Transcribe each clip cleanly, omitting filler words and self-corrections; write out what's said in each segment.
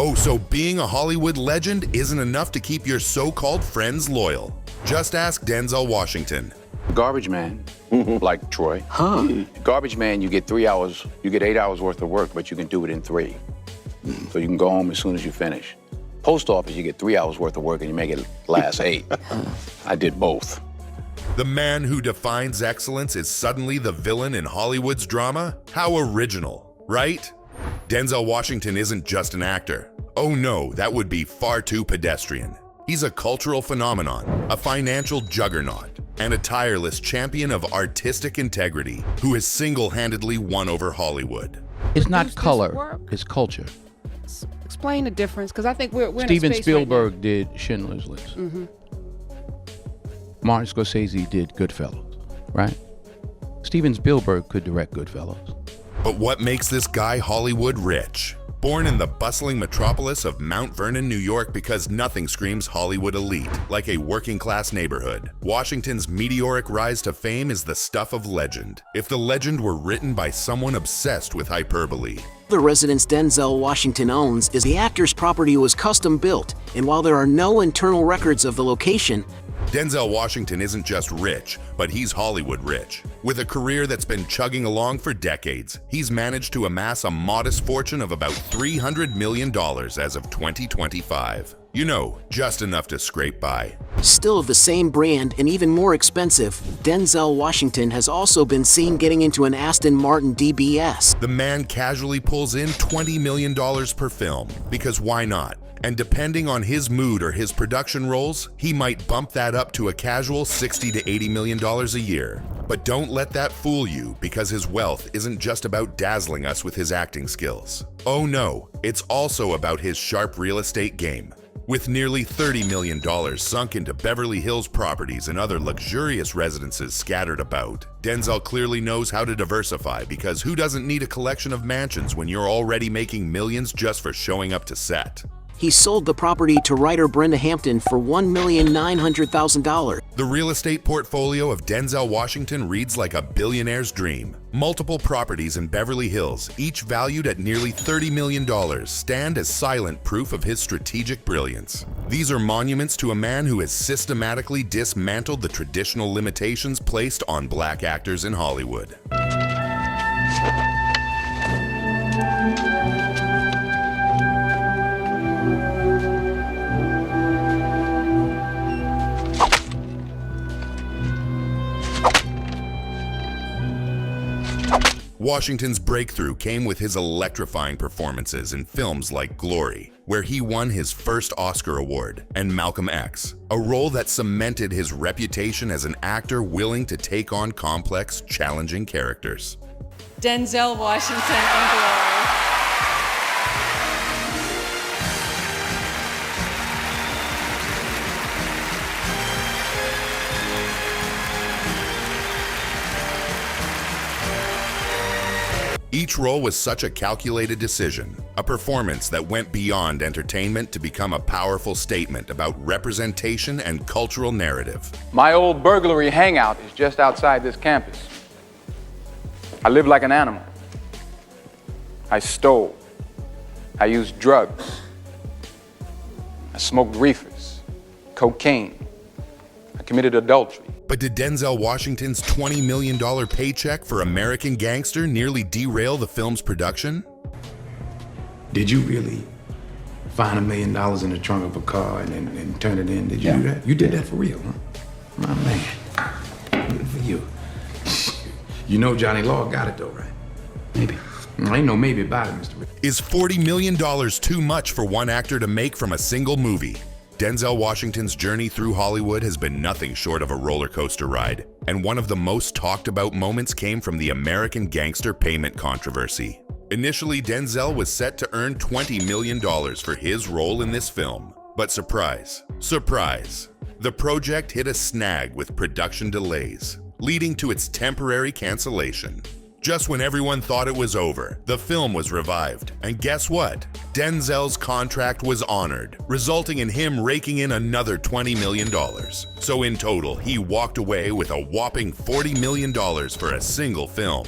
Oh, so being a Hollywood legend isn't enough to keep your so-called friends loyal. Just ask Denzel Washington. Garbage man, like Troy. Garbage man, you get 3 hours, you get 8 hours worth of work, but you can do it in 3. So you can go home as soon as you finish. Post office, you get 3 hours worth of work and you make it last 8. I did both. The man who defines excellence is suddenly the villain in Hollywood's drama? How original, right? Denzel Washington isn't just an actor. Oh no, that would be far too pedestrian. He's a cultural phenomenon, a financial juggernaut, and a tireless champion of artistic integrity who has single-handedly won over Hollywood. It's not color, it's culture. Explain the difference, because I think we're Steven in a space Spielberg right did Schindler's List. Martin Scorsese did Goodfellas, right? Steven Spielberg could direct Goodfellas. But what makes this guy Hollywood rich? Born in the bustling metropolis of Mount Vernon, New York, because nothing screams Hollywood elite like a working-class neighborhood, Washington's meteoric rise to fame is the stuff of legend, if the legend were written by someone obsessed with hyperbole. The residence Denzel Washington owns is the actor's property was custom built, and while there are no internal records of the location, Denzel Washington isn't just rich, but he's Hollywood rich. With a career that's been chugging along for decades, he's managed to amass a modest fortune of about $300 million as of 2025. You know, just enough to scrape by. still of the same brand and even more expensive, Denzel Washington has also been seen getting into an Aston Martin DBS. The man casually pulls in $20 million per film, because why not? And depending on his mood or his production roles, he might bump that up to a casual $60 to $80 million a year. But don't let that fool you, because his wealth isn't just about dazzling us with his acting skills. Oh no, it's also about his sharp real estate game. With nearly $30 million sunk into Beverly Hills properties and other luxurious residences scattered about, Denzel clearly knows how to diversify, because who doesn't need a collection of mansions when you're already making millions just for showing up to set? He sold the property to writer Brenda Hampton for $1,900,000. The real estate portfolio of Denzel Washington reads like a billionaire's dream. Multiple properties in Beverly Hills, each valued at nearly $30 million, stand as silent proof of his strategic brilliance. These are monuments to a man who has systematically dismantled the traditional limitations placed on black actors in Hollywood. Washington's breakthrough came with his electrifying performances in films like Glory, where he won his first Oscar award, and Malcolm X, a role that cemented his reputation as an actor willing to take on complex, challenging characters. Denzel Washington in Glory. Each role was such a calculated decision, a performance that went beyond entertainment to become a powerful statement about representation and cultural narrative. My old burglary hangout is just outside this campus. I lived like an animal. I stole. I used drugs. I smoked reefers, cocaine. I committed adultery. But did Denzel Washington's $20 million paycheck for American Gangster nearly derail the film's production? Did you really find $1 million in the trunk of a car and turn it in? Did you do that? You did that for real, huh? My man, good for you. You know Johnny Law got it though, right? Maybe. Ain't no maybe about it, Mr. Rick. Is $40 million too much for one actor to make from a single movie? Denzel Washington's journey through Hollywood has been nothing short of a roller coaster ride, and one of the most talked about moments came from the American Gangster payment controversy. Initially, Denzel was set to earn $20 million for his role in this film, but surprise, surprise, the project hit a snag with production delays, leading to its temporary cancellation. Just when everyone thought it was over, the film was revived. And guess what? Denzel's contract was honored, resulting in him raking in another $20 million. So in total, he walked away with a whopping $40 million for a single film.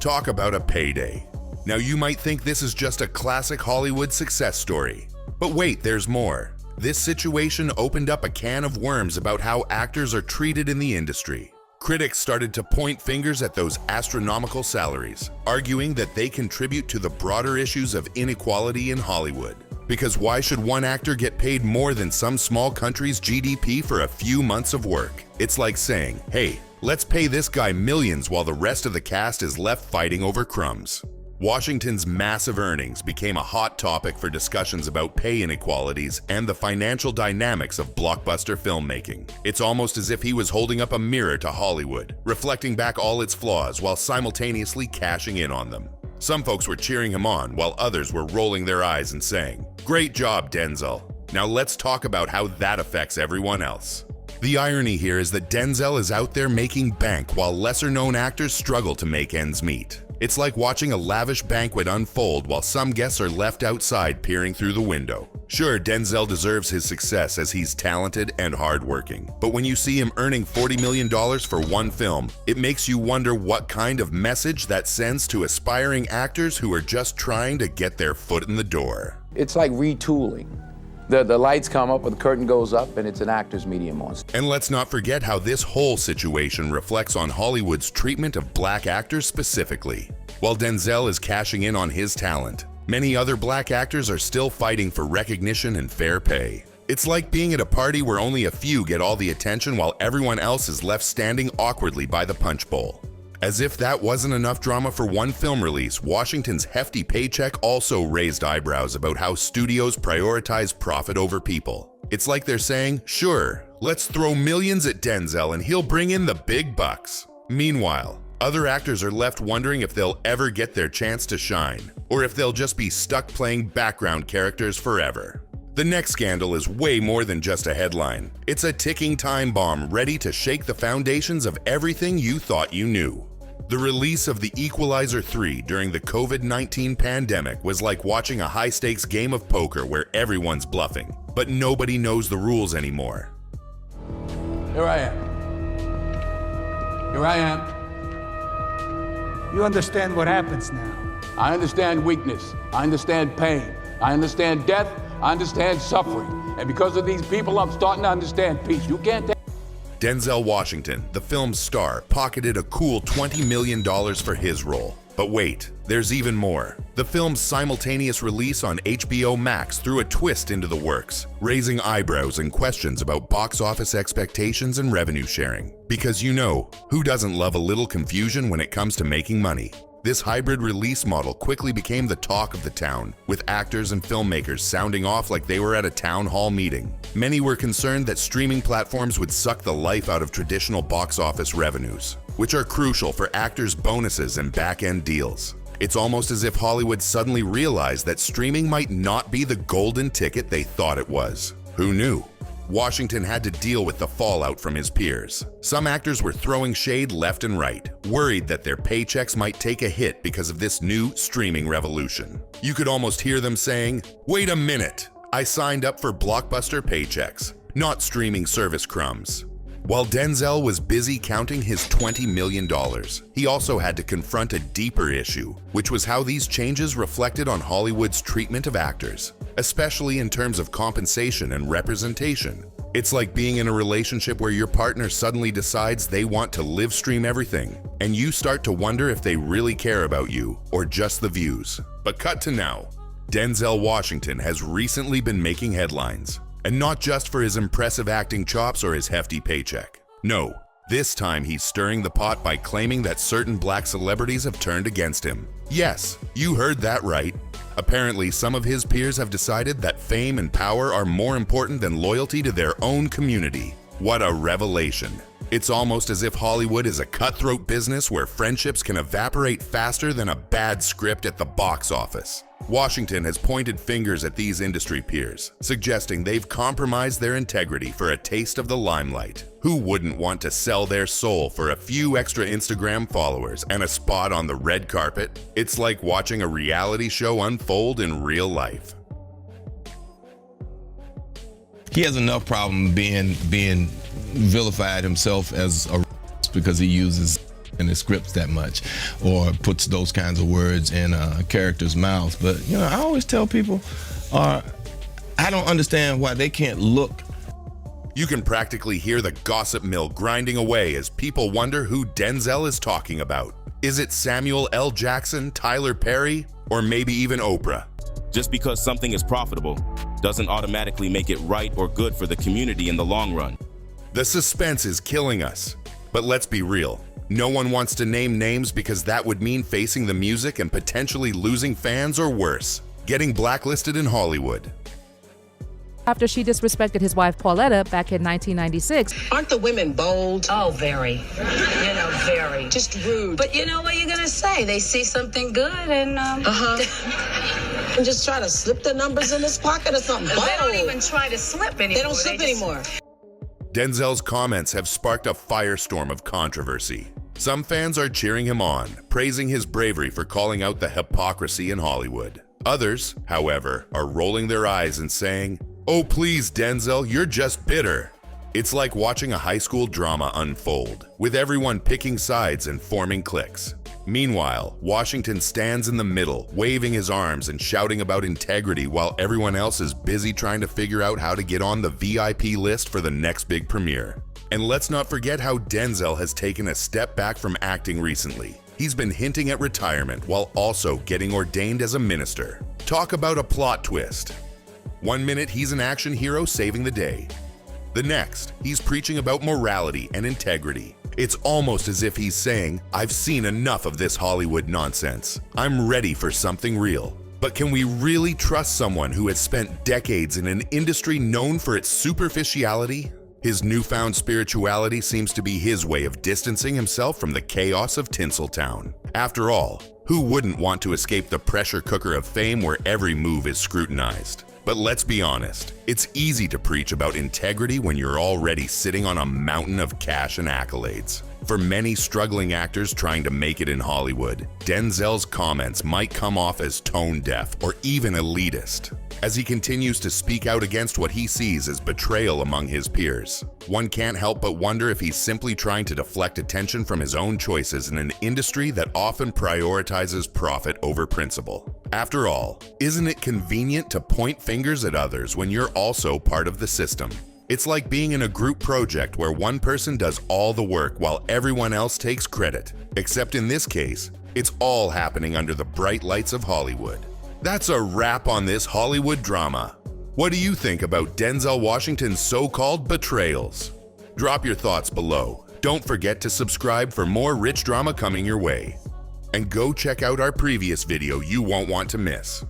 Talk about a payday. Now you might think this is just a classic Hollywood success story, But wait, there's more. This situation opened up a can of worms about how actors are treated in the industry. Critics started to point fingers at those astronomical salaries, arguing that they contribute to the broader issues of inequality in Hollywood. Because why should one actor get paid more than some small country's GDP for a few months of work? It's like saying, hey, let's pay this guy millions while the rest of the cast is left fighting over crumbs. Washington's massive earnings became a hot topic for discussions about pay inequalities and the financial dynamics of blockbuster filmmaking. It's almost as if he was holding up a mirror to Hollywood, reflecting back all its flaws while simultaneously cashing in on them. Some folks were cheering him on, while others were rolling their eyes and saying, "Great job, Denzel. Now let's talk about how that affects everyone else." The irony here is that Denzel is out there making bank while lesser-known actors struggle to make ends meet. It's like watching a lavish banquet unfold while some guests are left outside peering through the window. Sure, Denzel deserves his success as he's talented and hardworking, but when you see him earning $40 million for one film, it makes you wonder what kind of message that sends to aspiring actors who are just trying to get their foot in the door. It's like retooling. The lights come up or the curtain goes up and it's an actor's medium on. And let's not forget how this whole situation reflects on Hollywood's treatment of black actors specifically. While Denzel is cashing in on his talent, many other black actors are still fighting for recognition and fair pay. It's like being at a party where only a few get all the attention while everyone else is left standing awkwardly by the punch bowl. As if that wasn't enough drama for one film release, Washington's hefty paycheck also raised eyebrows about how studios prioritize profit over people. It's like they're saying, sure, let's throw millions at Denzel and he'll bring in the big bucks. Meanwhile, other actors are left wondering if they'll ever get their chance to shine, or if they'll just be stuck playing background characters forever. The next scandal is way more than just a headline. It's a ticking time bomb ready to shake the foundations of everything you thought you knew. The release of The Equalizer 3 during the COVID-19 pandemic was like watching a high-stakes game of poker where everyone's bluffing, but nobody knows the rules anymore. Here I am. Here I am. You understand what happens now. I understand weakness. I understand pain. I understand death. I understand suffering. And because of these people, I'm starting to understand peace. You can't take. Denzel Washington, the film's star, pocketed a cool $20 million for his role. But wait, there's even more. The film's simultaneous release on HBO Max threw a twist into the works, raising eyebrows and questions about box office expectations and revenue sharing. Because you know, who doesn't love a little confusion when it comes to making money? This hybrid release model quickly became the talk of the town, with actors and filmmakers sounding off like they were at a town hall meeting. Many were concerned that streaming platforms would suck the life out of traditional box office revenues, which are crucial for actors' bonuses and back-end deals. It's almost as if Hollywood suddenly realized that streaming might not be the golden ticket they thought it was. Who knew? Washington had to deal with the fallout from his peers. Some actors were throwing shade left and right, worried that their paychecks might take a hit because of this new streaming revolution. You could almost hear them saying, "Wait a minute, I signed up for blockbuster paychecks, not streaming service crumbs." While Denzel was busy counting his $20 million, he also had to confront a deeper issue, which was how these changes reflected on Hollywood's treatment of actors, especially in terms of compensation and representation. It's like being in a relationship where your partner suddenly decides they want to live stream everything, and you start to wonder if they really care about you or just the views. But cut to now. Denzel Washington has recently been making headlines. And not just for his impressive acting chops or his hefty paycheck. No, this time he's stirring the pot by claiming that certain black celebrities have turned against him. Yes, you heard that right. Apparently, some of his peers have decided that fame and power are more important than loyalty to their own community. What a revelation. It's almost as if Hollywood is a cutthroat business where friendships can evaporate faster than a bad script at the box office. Washington has pointed fingers at these industry peers, suggesting they've compromised their integrity for a taste of the limelight. Who wouldn't want to sell their soul for a few extra Instagram followers and a spot on the red carpet? It's like watching a reality show unfold in real life. He has enough problem being vilified himself as a because he uses in his scripts that much or puts those kinds of words in a character's mouth. But you know, I always tell people, I don't understand why they can't look. You can practically hear the gossip mill grinding away as people wonder who Denzel is talking about. Is it Samuel L. Jackson, Tyler Perry, or maybe even Oprah? Just because something is profitable doesn't automatically make it right or good for the community in the long run. The suspense is killing us. But let's be real. No one wants to name names because that would mean facing the music and potentially losing fans or worse, getting blacklisted in Hollywood. After she disrespected his wife Pauletta back in 1996. Aren't the women bold? Oh, very. Very. Just rude. But you know what you're gonna say? They see something good and and just try to slip the numbers in his pocket or something. They don't even try to slip anymore. They don't slip anymore. Denzel's comments have sparked a firestorm of controversy. Some fans are cheering him on, praising his bravery for calling out the hypocrisy in Hollywood. Others, however, are rolling their eyes and saying, "Oh please, Denzel, you're just bitter." It's like watching a high school drama unfold, with everyone picking sides and forming cliques. Meanwhile, Washington stands in the middle, waving his arms and shouting about integrity while everyone else is busy trying to figure out how to get on the VIP list for the next big premiere. And let's not forget how Denzel has taken a step back from acting recently. He's been hinting at retirement while also getting ordained as a minister. Talk about a plot twist. One minute he's an action hero saving the day. The next, he's preaching about morality and integrity. It's almost as if he's saying, "I've seen enough of this Hollywood nonsense. I'm ready for something real." But can we really trust someone who has spent decades in an industry known for its superficiality? His newfound spirituality seems to be his way of distancing himself from the chaos of Tinseltown. After all, who wouldn't want to escape the pressure cooker of fame where every move is scrutinized? But let's be honest, it's easy to preach about integrity when you're already sitting on a mountain of cash and accolades. For many struggling actors trying to make it in Hollywood, Denzel's comments might come off as tone-deaf or even elitist, as he continues to speak out against what he sees as betrayal among his peers. One can't help but wonder if he's simply trying to deflect attention from his own choices in an industry that often prioritizes profit over principle. After all, isn't it convenient to point fingers at others when you're also part of the system? It's like being in a group project where one person does all the work while everyone else takes credit. Except in this case, it's all happening under the bright lights of Hollywood. That's a wrap on this Hollywood drama. What do you think about Denzel Washington's so-called betrayals? Drop your thoughts below. Don't forget to subscribe for more rich drama coming your way. And go check out our previous video you won't want to miss.